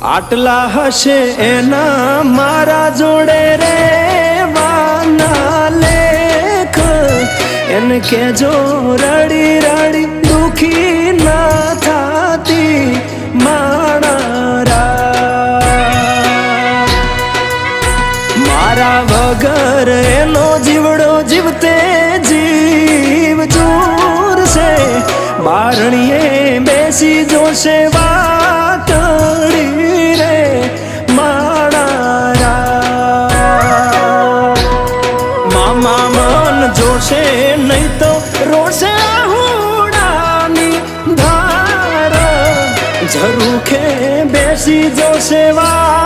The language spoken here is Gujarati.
આટલા હશે એના મારા જોડે રે વાના લેખ એને કેજો રડી રડી દુખી ના થાતી માણા મારા વગર એનો જીવડો જીવતે જીવ જોરશે બારણીએ બેસી જોશે વાતડી રે માણા મામા મન જોશે નહીં તો રોશે હુડાની ધાર ઝરૂખે બેસી જોશે વા